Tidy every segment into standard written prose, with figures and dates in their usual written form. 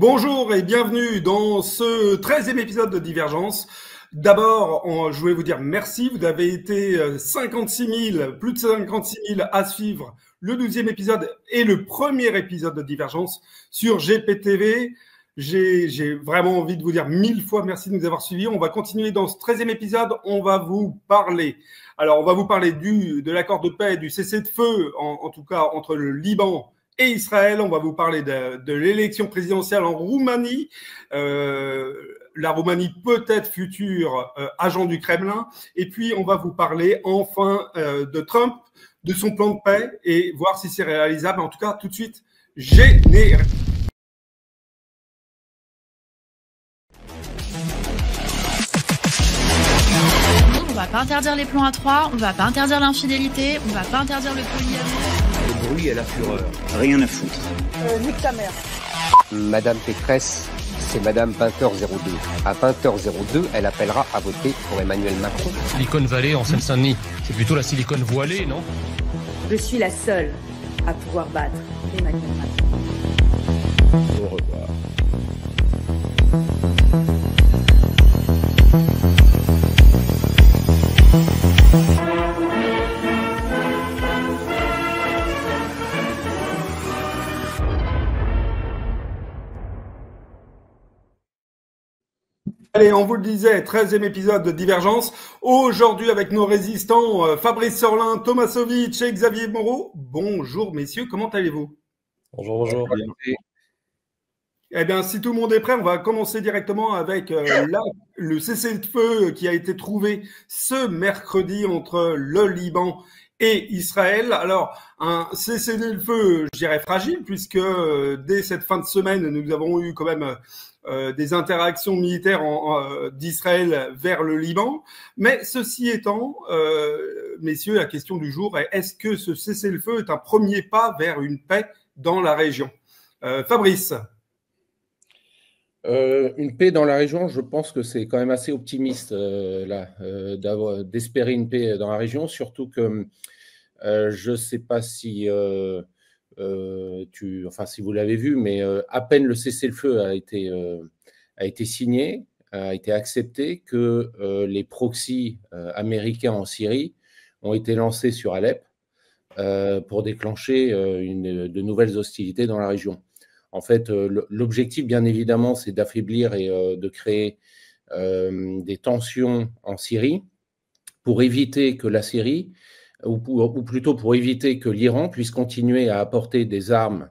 Bonjour et bienvenue dans ce 13e épisode de Divergence. D'abord, je voulais vous dire merci. Vous avez été 56 000, plus de 56 000 à suivre le 12e épisode et le premier épisode de Divergence sur GPTV. J'ai vraiment envie de vous dire 1000 fois merci de nous avoir suivis. On va continuer dans ce 13e épisode. On va vous parler. Alors, on va vous parler de l'accord de paix, du cessez-le-feu, en tout cas entre le Liban et Israël. On va vous parler de l'élection présidentielle en Roumanie. La Roumanie peut-être futur agent du Kremlin. Et puis, on va vous parler enfin de Trump, de son plan de paix et voir si c'est réalisable. En tout cas, tout de suite, générique. On va pas interdire les plans à trois, on va pas interdire l'infidélité, on va pas interdire le polyamour. Le bruit et la fureur. Rien à foutre. Nique ta mère. Madame Pécresse, c'est Madame Pinter 02. À Pinter 02, elle appellera à voter pour Emmanuel Macron. Silicon Valley en Seine-Saint-Denis, c'est plutôt la Silicon voilée, non? Je suis la seule à pouvoir battre Emmanuel Macron. Au revoir. Allez, on vous le disait, 13e épisode de Divergence. Aujourd'hui, avec nos résistants, Fabrice Sorlin, Thomas Sovic et Xavier Moreau. Bonjour, messieurs, comment allez-vous? Bonjour. Eh bien, si tout le monde est prêt, on va commencer directement avec le cessez-le-feu qui a été trouvé ce mercredi entre le Liban et Israël. Alors, un cessez-le-feu, je dirais fragile, puisque dès cette fin de semaine, nous avons eu quand même des interactions militaires d'Israël vers le Liban. Mais ceci étant, messieurs, la question du jour est: est-ce que ce cessez-le-feu est un premier pas vers une paix dans la région? Fabrice. Une paix dans la région, je pense que c'est quand même assez optimiste d'espérer une paix dans la région, surtout que je ne sais pas si si vous l'avez vu, mais à peine le cessez-le-feu a été signé, a été accepté, que les proxys américains en Syrie ont été lancés sur Alep pour déclencher de nouvelles hostilités dans la région. En fait, l'objectif, bien évidemment, c'est d'affaiblir et de créer des tensions en Syrie pour éviter que la Syrie, ou plutôt pour éviter que l'Iran puisse continuer à apporter des armes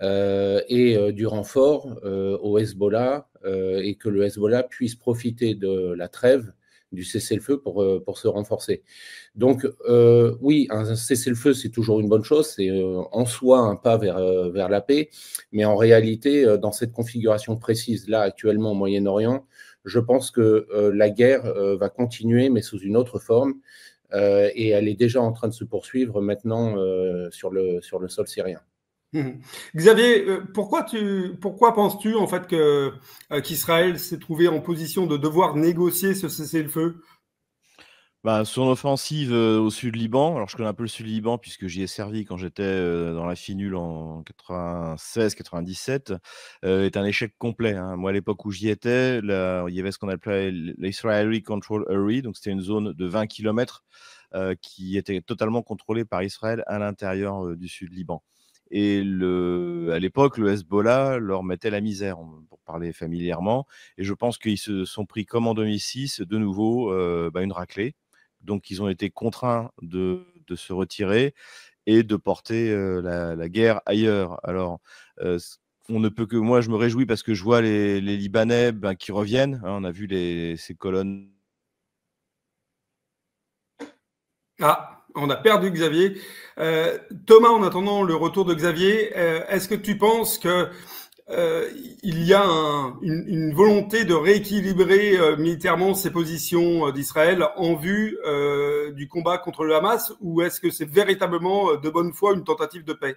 et du renfort au Hezbollah et que le Hezbollah puisse profiter de la trêve du cessez-le-feu pour se renforcer. Donc, oui, un cessez-le-feu, c'est toujours une bonne chose, c'est en soi un pas vers la paix, mais en réalité, dans cette configuration précise, là, actuellement au Moyen-Orient, je pense que la guerre va continuer, mais sous une autre forme, et elle est déjà en train de se poursuivre maintenant sur le sol syrien. Xavier, pourquoi penses-tu en fait qu'Israël s'est trouvé en position de devoir négocier ce cessez-le-feu? Son offensive au sud Liban, alors je connais un peu le sud Liban puisque j'y ai servi quand j'étais dans la FINUL en 96-97, est un échec complet. Hein. Moi, à l'époque où j'y étais, il y avait ce qu'on appelait l'Israeli Control Area, donc c'était une zone de 20 km qui était totalement contrôlée par Israël à l'intérieur du sud Liban. Et à l'époque, le Hezbollah leur mettait la misère, pour parler familièrement. Et je pense qu'ils se sont pris, comme en 2006, de nouveau une raclée. Donc, ils ont été contraints de se retirer et de porter la guerre ailleurs. Alors, on ne peut que... Moi, je me réjouis parce que je vois les Libanais qui reviennent. Hein, on a vu ces colonnes. Ah, on a perdu Xavier. Thomas, en attendant le retour de Xavier, est-ce que tu penses que il y a une volonté de rééquilibrer militairement ces positions d'Israël en vue du combat contre le Hamas, ou est-ce que c'est véritablement de bonne foi une tentative de paix?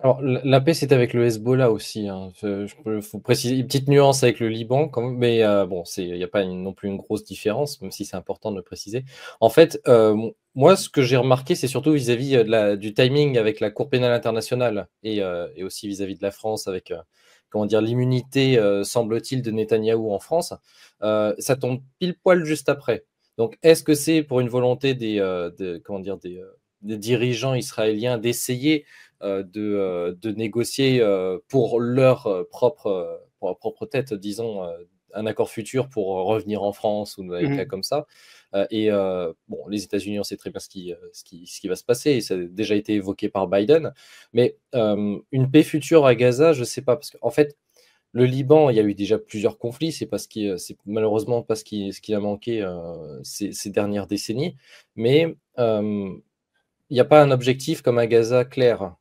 Alors, la paix, c'est avec le Hezbollah aussi. Il faut préciser une petite nuance avec le Liban, quand même, mais bon, il n'y a pas non plus une grosse différence, même si c'est important de le préciser. En fait, moi, ce que j'ai remarqué, c'est surtout vis-à-vis du timing avec la Cour pénale internationale et aussi vis-à-vis de la France avec comment dire, l'immunité, semble-t-il, de Netanyahou en France, ça tombe pile poil juste après. Donc, est-ce que c'est pour une volonté comment dire, des dirigeants israéliens d'essayer de négocier pour leur propre tête, disons, un accord futur pour revenir en France ou des cas comme ça. Bon, les États-Unis, on sait très bien ce qui va se passer, et ça a déjà été évoqué par Biden. Mais une paix future à Gaza, je ne sais pas, parce qu'en fait, le Liban, il y a eu déjà plusieurs conflits, c'est malheureusement pas ce qui a manqué ces dernières décennies, mais il n'y a pas un objectif comme à Gaza clair.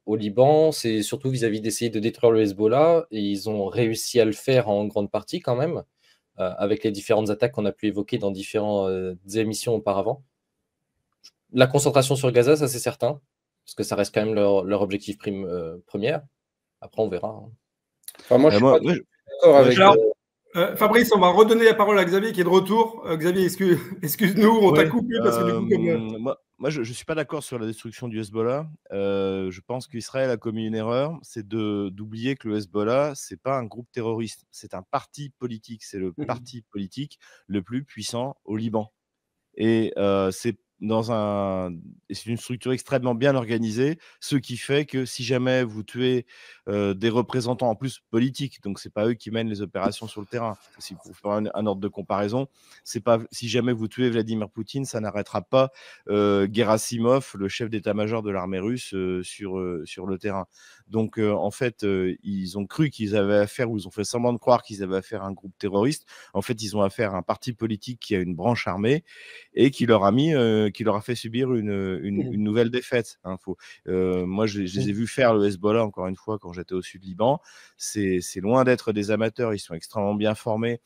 Au Liban, c'est surtout vis-à-vis d'essayer de détruire le Hezbollah, et ils ont réussi à le faire en grande partie quand même, avec les différentes attaques qu'on a pu évoquer dans différentes émissions auparavant. La concentration sur Gaza, ça c'est certain, parce que ça reste quand même leur objectif premier. Après, on verra. Enfin, moi, je suis pas d'accord avec... Alors, Fabrice, on va redonner la parole à Xavier qui est de retour. Xavier, excuse-nous, on t'a coupé parce que du coup, moi, je ne suis pas d'accord sur la destruction du Hezbollah. Je pense qu'Israël a commis une erreur, c'est d'oublier que le Hezbollah, ce n'est pas un groupe terroriste, c'est un parti politique. C'est le parti politique le plus puissant au Liban. Et c'est une structure extrêmement bien organisée, ce qui fait que si jamais vous tuez des représentants en plus politiques, donc c'est pas eux qui mènent les opérations sur le terrain, pour faire un ordre de comparaison, c'est pas, si jamais vous tuez Vladimir Poutine, ça n'arrêtera pas Gerasimov, le chef d'état-major de l'armée russe, sur le terrain. Donc en fait, ils ont cru qu'ils avaient affaire, ou ils ont fait semblant de croire qu'ils avaient affaire à un groupe terroriste. En fait, ils ont affaire à un parti politique qui a une branche armée et qui leur a fait subir une nouvelle défaite. Hein, moi, je les ai vus faire le Hezbollah, encore une fois, quand j'étais au sud Liban. C'est loin d'être des amateurs, ils sont extrêmement bien formés.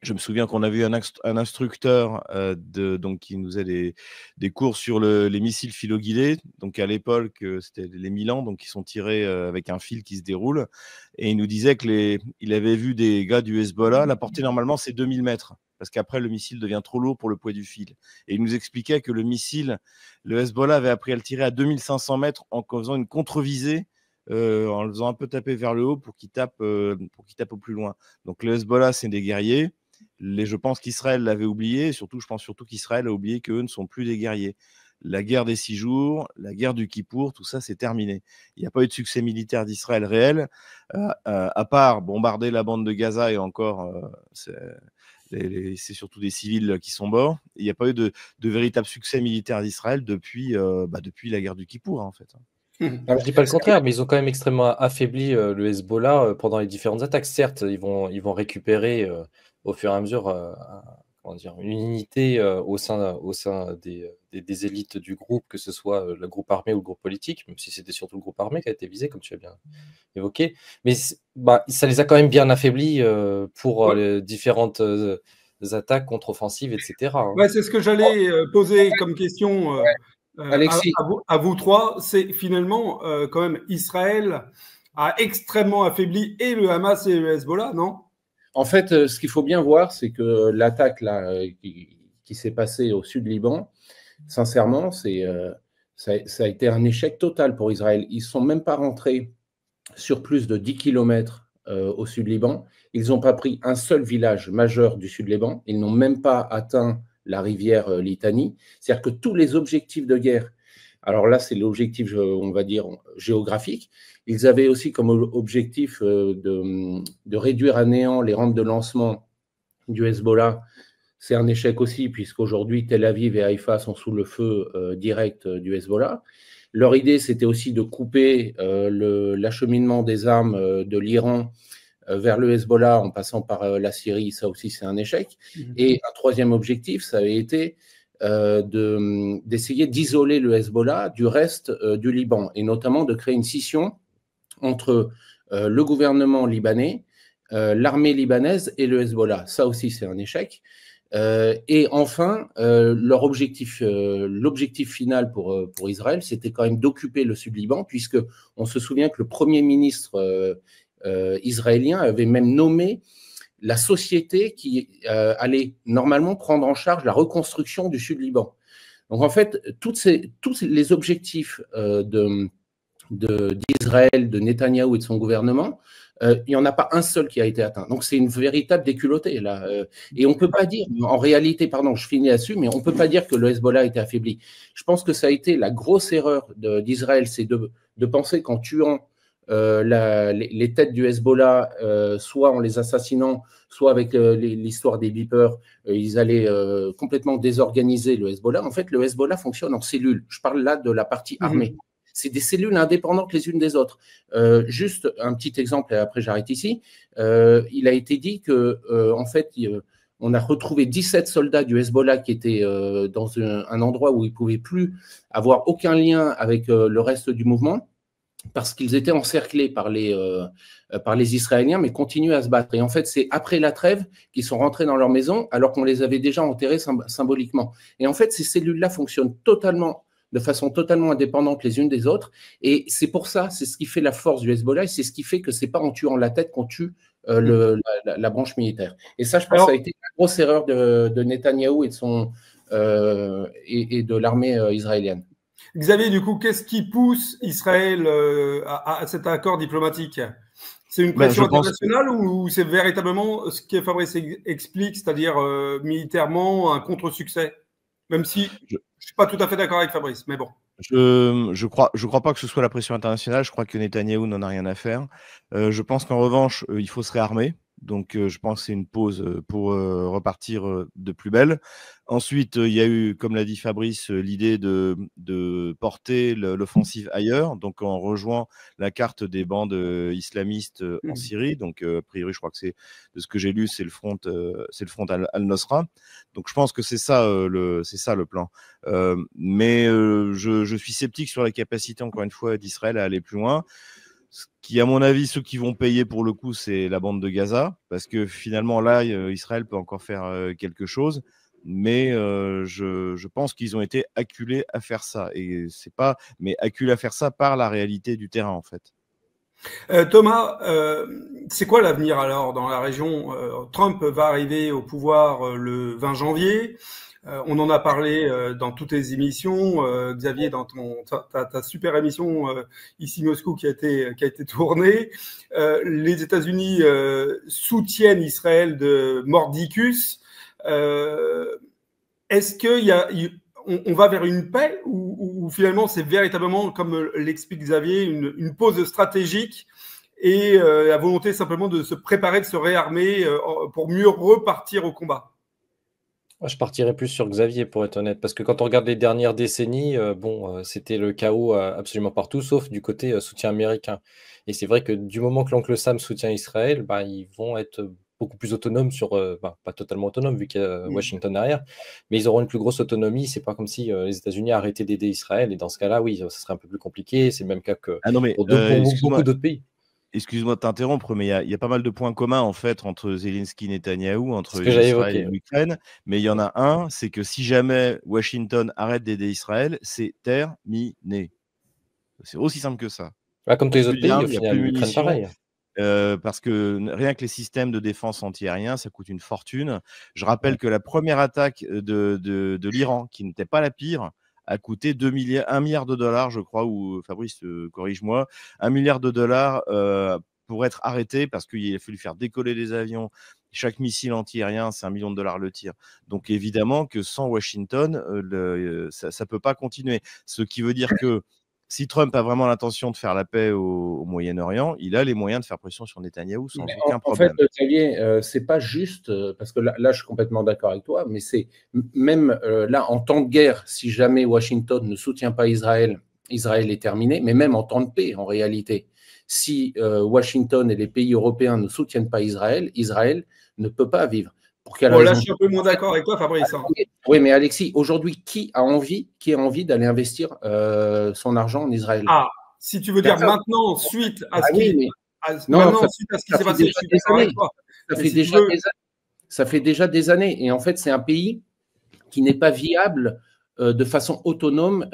Je me souviens qu'on a vu un instructeur donc, qui nous faisait des cours sur les missiles filoguidés. Donc à l'époque, c'était les Milan, donc qui sont tirés avec un fil qui se déroule. Et il nous disait qu'il avait vu des gars du Hezbollah. La portée, normalement, c'est 2000 mètres. Parce qu'après, le missile devient trop lourd pour le poids du fil. Et il nous expliquait que le Hezbollah avait appris à le tirer à 2500 mètres en faisant une contre-visée, en le faisant un peu taper vers le haut pour qu'il tape au plus loin. Donc le Hezbollah, c'est des guerriers. Je pense qu'Israël l'avait oublié. Je pense surtout qu'Israël a oublié qu'eux ne sont plus des guerriers. La guerre des 6 jours, la guerre du Kippour, tout ça, c'est terminé. Il n'y a pas eu de succès militaire d'Israël réel, à part bombarder la bande de Gaza, et encore, c'est surtout des civils qui sont morts. Il n'y a pas eu de véritable succès militaire d'Israël depuis la guerre du Kippour, en fait. Je ne dis pas le contraire, mais ils ont quand même extrêmement affaibli le Hezbollah pendant les différentes attaques. Certes, ils vont récupérer au fur et à mesure une unité au sein des élites du groupe, que ce soit le groupe armé ou le groupe politique, même si c'était surtout le groupe armé qui a été visé, comme tu as bien évoqué. Mais ça les a quand même bien affaiblis pour les différentes attaques, contre-offensives, etc. Ouais, c'est ce que j'allais poser comme question Alexis. à vous trois. C'est finalement quand même Israël a extrêmement affaibli et le Hamas et le Hezbollah, non? En fait, ce qu'il faut bien voir, c'est que l'attaque là qui s'est passée au sud Liban, sincèrement, ça a été un échec total pour Israël. Ils ne sont même pas rentrés sur plus de 10 km au sud Liban. Ils n'ont pas pris un seul village majeur du sud Liban. Ils n'ont même pas atteint la rivière Litani. C'est-à-dire que tous les objectifs de guerre, alors là, c'est l'objectif, on va dire, géographique. Ils avaient aussi comme objectif de réduire à néant les rampes de lancement du Hezbollah. C'est un échec aussi, puisqu'aujourd'hui, Tel Aviv et Haïfa sont sous le feu direct du Hezbollah. Leur idée, c'était aussi de couper l'acheminement des armes de l'Iran vers le Hezbollah en passant par la Syrie. Ça aussi, c'est un échec. Et un troisième objectif, ça avait été d'essayer d'isoler le Hezbollah du reste du Liban, et notamment de créer une scission entre le gouvernement libanais, l'armée libanaise et le Hezbollah. Ça aussi, c'est un échec. Et enfin, l'objectif final pour Israël, c'était quand même d'occuper le sud-Liban, puisque on se souvient que le Premier ministre israélien avait même nommé la société qui allait normalement prendre en charge la reconstruction du Sud-Liban. Donc en fait, tous les objectifs d'Israël, de Netanyahou et de son gouvernement, il n'y en a pas un seul qui a été atteint. Donc, c'est une véritable déculottée, là. Et on ne peut pas dire, en réalité, pardon, je finis là-dessus, mais on ne peut pas dire que le Hezbollah a été affaibli. Je pense que ça a été la grosse erreur d'Israël, c'est de penser qu'en tuant les têtes du Hezbollah, soit en les assassinant, soit avec l'histoire des beepers, ils allaient complètement désorganiser le Hezbollah. En fait, le Hezbollah fonctionne en cellules. Je parle là de la partie armée. C'est des cellules indépendantes les unes des autres. Juste un petit exemple, et après j'arrête ici. Il a été dit que, en fait, on a retrouvé 17 soldats du Hezbollah qui étaient dans un endroit où ils ne pouvaient plus avoir aucun lien avec le reste du mouvement, parce qu'ils étaient encerclés par les Israéliens, mais continuaient à se battre. Et en fait, c'est après la trêve qu'ils sont rentrés dans leur maison, alors qu'on les avait déjà enterrés symboliquement. Et en fait, ces cellules-là fonctionnent de façon totalement indépendante les unes des autres. Et c'est pour ça, c'est ce qui fait la force du Hezbollah, et c'est ce qui fait que ce n'est pas en tuant la tête qu'on tue la branche militaire. Et ça, je pense que ça a été la grosse erreur de Netanyahou et de l'armée israélienne. Xavier, du coup, qu'est-ce qui pousse Israël à cet accord diplomatique? C'est une pression internationale ou c'est véritablement ce que Fabrice explique, c'est-à-dire militairement un contre-succès? Même si je ne suis pas tout à fait d'accord avec Fabrice, mais bon. Je crois pas que ce soit la pression internationale. Je crois que Netanyahou n'en a rien à faire. Je pense qu'en revanche, il faut se réarmer. Donc, je pense que c'est une pause pour repartir de plus belle. Ensuite, il y a eu, comme l'a dit Fabrice, l'idée de porter l'offensive ailleurs, donc en rejoignant la carte des bandes islamistes en Syrie. Donc, a priori, je crois que c'est, de ce que j'ai lu, c'est le front Al-Nosra. Donc, je pense que c'est ça le plan. Mais je suis sceptique sur la capacité, encore une fois, d'Israël à aller plus loin. Ce qui, à mon avis, ceux qui vont payer pour le coup, c'est la bande de Gaza, parce que finalement, là, Israël peut encore faire quelque chose, mais je pense qu'ils ont été acculés à faire ça, mais acculés à faire ça par la réalité du terrain, en fait. Thomas, c'est quoi l'avenir alors dans la région? Trump va arriver au pouvoir le 20 janvier. On en a parlé dans toutes les émissions. Xavier, dans ta super émission ici Moscou qui a été tournée, les États-Unis soutiennent Israël de mordicus. Est-ce qu'on va vers une paix ou finalement c'est véritablement, comme l'explique Xavier, une pause stratégique et la volonté simplement de se préparer, de se réarmer pour mieux repartir au combat? Je partirais plus sur Xavier, pour être honnête, parce que quand on regarde les dernières décennies, c'était le chaos absolument partout, sauf du côté soutien américain. Et c'est vrai que du moment que l'oncle Sam soutient Israël, ils vont être beaucoup plus autonomes pas totalement autonomes vu qu'il y a Washington derrière, mais ils auront une plus grosse autonomie. C'est pas comme si les États-Unis arrêtaient d'aider Israël, et dans ce cas-là, oui, ça serait un peu plus compliqué. C'est le même cas que pour beaucoup d'autres pays. Excuse-moi de t'interrompre, mais il y a pas mal de points communs en fait entre Zelensky et Netanyahou, entre Israël et l'Ukraine. Mais il y en a un, c'est que si jamais Washington arrête d'aider Israël, c'est terminé. C'est aussi simple que ça. Comme tous les autres pays, au final, l'Ukraine pareil. Parce que rien que les systèmes de défense antiaériens, ça coûte une fortune. Je rappelle que la première attaque de l'Iran, qui n'était pas la pire, a coûté 1 milliard de dollars, je crois, ou Fabrice, corrige-moi, 1 milliard de dollars pour être arrêté parce qu'il a fallu faire décoller les avions. Chaque missile antiaérien, c'est $1 million le tir. Donc évidemment que sans Washington, ça ne peut pas continuer. Ce qui veut dire que si Trump a vraiment l'intention de faire la paix au Moyen-Orient, il a les moyens de faire pression sur Netanyahou sans aucun problème. En fait, Xavier, c'est pas juste, parce que là, je suis complètement d'accord avec toi, mais c'est même là, en temps de guerre, si jamais Washington ne soutient pas Israël, Israël est terminé, mais même en temps de paix, en réalité, si Washington et les pays européens ne soutiennent pas Israël, Israël ne peut pas vivre. Là, je suis un peu moins d'accord avec toi, Fabrice. Oui, mais Alexis, aujourd'hui, qui a envie d'aller investir son argent en Israël? Ah, si tu veux dire maintenant, suite à ce qui s'est passé, je suis d'accord avec toi. Ça fait déjà des années. Et en fait, c'est un pays qui n'est pas viable de façon autonome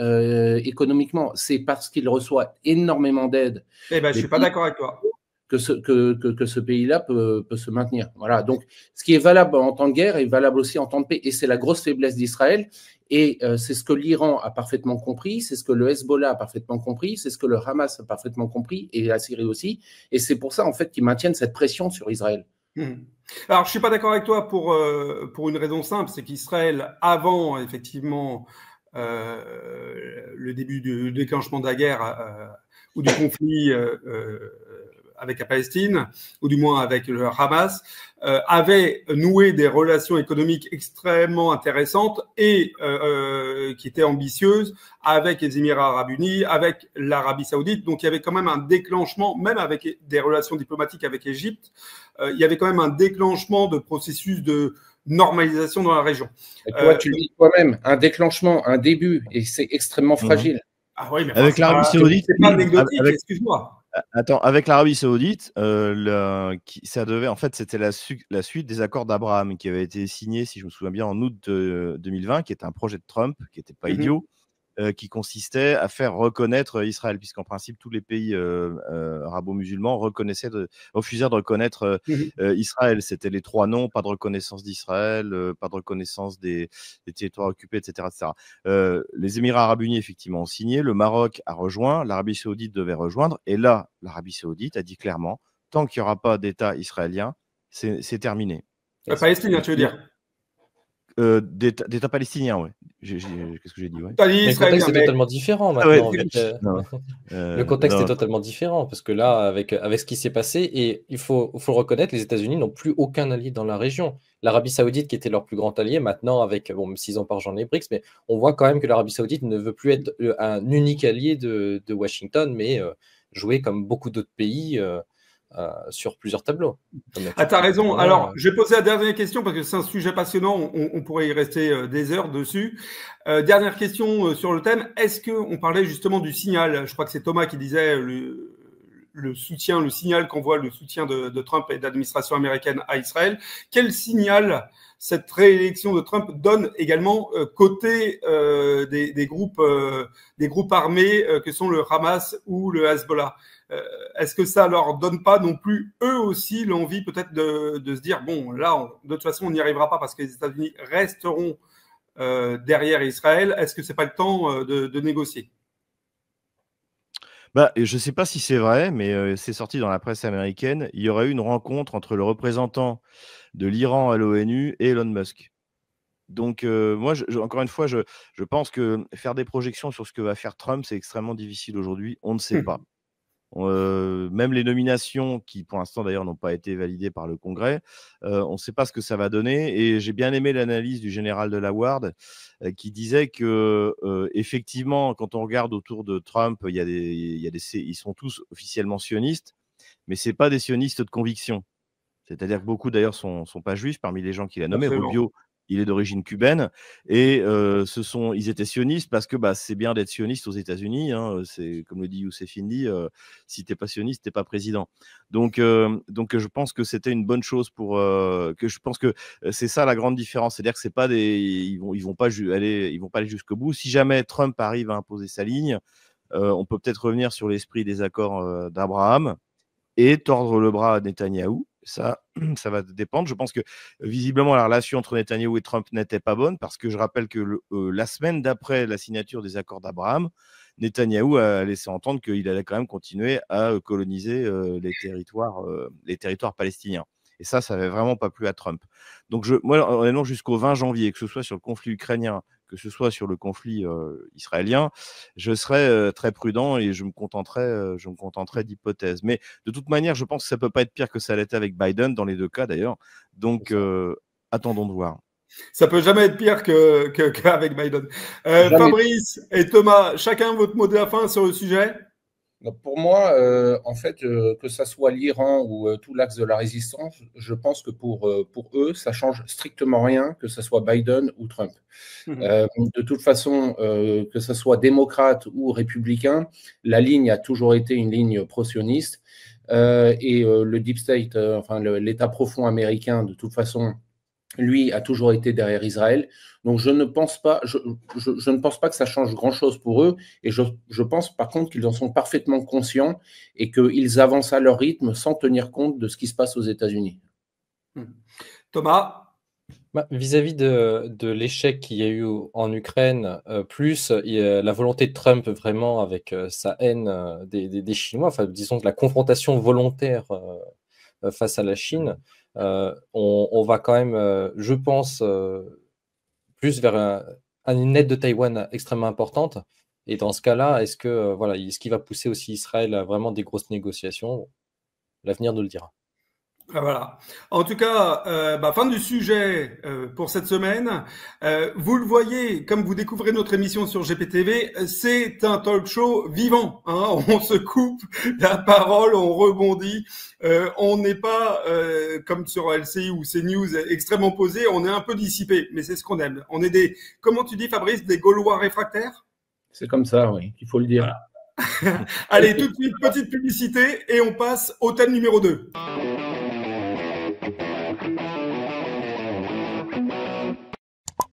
économiquement. C'est parce qu'il reçoit énormément d'aide. Je ne suis pas d'accord avec toi. Que ce pays-là peut se maintenir. Voilà. Donc, ce qui est valable en temps de guerre est valable aussi en temps de paix. Et c'est la grosse faiblesse d'Israël. Et c'est ce que l'Iran a parfaitement compris, c'est ce que le Hezbollah a parfaitement compris, c'est ce que le Hamas a parfaitement compris, et la Syrie aussi. Et c'est pour ça, en fait, qu'ils maintiennent cette pression sur Israël. Alors, je suis pas d'accord avec toi pour une raison simple, c'est qu'Israël, avant effectivement le début du déclenchement de la guerre ou du conflit avec la Palestine, ou du moins avec le Hamas, avait noué des relations économiques extrêmement intéressantes et qui étaient ambitieuses avec les Émirats arabes unis, avec l'Arabie saoudite. Donc il y avait quand même un déclenchement, même avec des relations diplomatiques avec l'Égypte, il y avait quand même un déclenchement de processus de normalisation dans la région. Et toi, tu le dis toi-même, un déclenchement, un début, et c'est extrêmement fragile. Ah oui, mais avec l'Arabie saoudite, c'est pas anecdotique, excuse-moi. Attends, avec l'Arabie saoudite, ça devait, en fait, c'était la suite des accords d'Abraham qui avait été signé, si je me souviens bien, en août 2020, qui était un projet de Trump, qui n'était pas idiot, qui consistait à faire reconnaître Israël, puisqu'en principe, tous les pays arabo-musulmans refusèrent de reconnaître Israël. C'était les 3 noms, pas de reconnaissance d'Israël, pas de reconnaissance des territoires occupés, etc. Les Émirats arabes unis, effectivement, ont signé, le Maroc a rejoint, l'Arabie saoudite devait rejoindre, et là, l'Arabie saoudite a dit clairement, tant qu'il n'y aura pas d'État israélien, c'est terminé. Palestinien, tu veux dire d'État palestinien, ouais. Qu'est-ce que j'ai dit, ouais. Le contexte est totalement différent maintenant. Le contexte est totalement différent parce que là, avec ce qui s'est passé, et il faut le reconnaître, les États-Unis n'ont plus aucun allié dans la région. L'Arabie Saoudite, qui était leur plus grand allié, maintenant avec, même s'ils ont pas rejoint les BRICS, mais on voit quand même que l'Arabie Saoudite ne veut plus être un unique allié de Washington, mais jouer comme beaucoup d'autres pays. Sur plusieurs tableaux. Ah, tu as raison. Alors, je vais poser la dernière question parce que c'est un sujet passionnant. On pourrait y rester des heures dessus. Dernière question sur le thème. Est-ce qu'on parlait justement du signal? Je crois que c'est Thomas qui disait le signal qu'envoie le soutien de Trump et de l'administration américaine à Israël. Quel signal cette réélection de Trump donne également côté des groupes armés que sont le Hamas ou le Hezbollah? Est-ce que ça leur donne pas non plus eux aussi l'envie peut-être de se dire bon là de toute façon on n'y arrivera pas parce que les États-Unis resteront derrière Israël? Est-ce que c'est pas le temps de négocier? Je ne sais pas si c'est vrai, mais c'est sorti dans la presse américaine. Il y aurait eu une rencontre entre le représentant de l'Iran à l'ONU et Elon Musk. Donc, moi, encore une fois, je pense que faire des projections sur ce que va faire Trump, c'est extrêmement difficile aujourd'hui. On ne sait pas. Même les nominations, qui pour l'instant d'ailleurs n'ont pas été validées par le Congrès, on ne sait pas ce que ça va donner. Et j'ai bien aimé l'analyse du général de la Ward qui disait que effectivement, quand on regarde autour de Trump, ils sont tous officiellement sionistes, mais ce n'est pas des sionistes de conviction. C'est-à-dire que beaucoup d'ailleurs sont pas juifs parmi les gens qu'il a nommés. Rubio, il est d'origine cubaine et ils étaient sionistes parce que c'est bien d'être sioniste aux États-Unis. Hein, c'est comme le dit Youssef Indy, si t'es pas sioniste, t'es pas président. Donc je pense que c'était une bonne chose je pense que c'est ça la grande différence, c'est-à-dire que c'est pas ils vont pas aller jusqu'au bout. Si jamais Trump arrive à imposer sa ligne, on peut peut-être revenir sur l'esprit des accords d'Abraham et tordre le bras à Netanyahou. Ça va dépendre. Je pense que visiblement la relation entre Netanyahou et Trump n'était pas bonne parce que je rappelle que la semaine d'après la signature des accords d'Abraham, Netanyahou a laissé entendre qu'il allait quand même continuer à coloniser les territoires palestiniens. Et ça n'avait vraiment pas plu à Trump. Donc moi, honnêtement, jusqu'au 20 janvier, que ce soit sur le conflit ukrainien, que ce soit sur le conflit israélien, je serais très prudent et je me contenterais d'hypothèses. Mais de toute manière, je pense que ça ne peut pas être pire que ça l'était avec Biden, dans les deux cas d'ailleurs. Donc, attendons de voir. Ça peut jamais être pire qu'avec Biden. Fabrice et Thomas, chacun votre mot de la fin sur le sujet. Donc pour moi, en fait, que ça soit l'Iran ou tout l'axe de la résistance, je pense que pour eux, ça change strictement rien que ce soit Biden ou Trump. De toute façon, que ce soit démocrate ou républicain, la ligne a toujours été une ligne pro-sioniste et le deep state, l'État profond américain, de toute façon, lui a toujours été derrière Israël. Donc, je ne pense pas que ça change grand-chose pour eux. Et je pense, par contre, qu'ils en sont parfaitement conscients et qu'ils avancent à leur rythme sans tenir compte de ce qui se passe aux États-Unis. Thomas? Vis-à-vis de l'échec qu'il y a eu en Ukraine, plus la volonté de Trump vraiment avec sa haine des Chinois, enfin disons que la confrontation volontaire face à la Chine, on va quand même, je pense, plus vers une aide de Taïwan extrêmement importante. Et dans ce cas-là, est-ce qu'il va pousser aussi Israël à vraiment des grosses négociations? L'avenir nous le dira. Voilà. En tout cas, fin du sujet pour cette semaine. Vous le voyez, comme vous découvrez notre émission sur GPTV, c'est un talk show vivant. Hein. On se coupe la parole, on rebondit. On n'est pas comme sur LCI ou CNews extrêmement posé. On est un peu dissipé, mais c'est ce qu'on aime. On est des, comment tu dis, Fabrice, des Gaulois réfractaires? C'est comme ça, oui, il faut le dire. Voilà. Allez, tout de suite, petite publicité et on passe au thème numéro 2.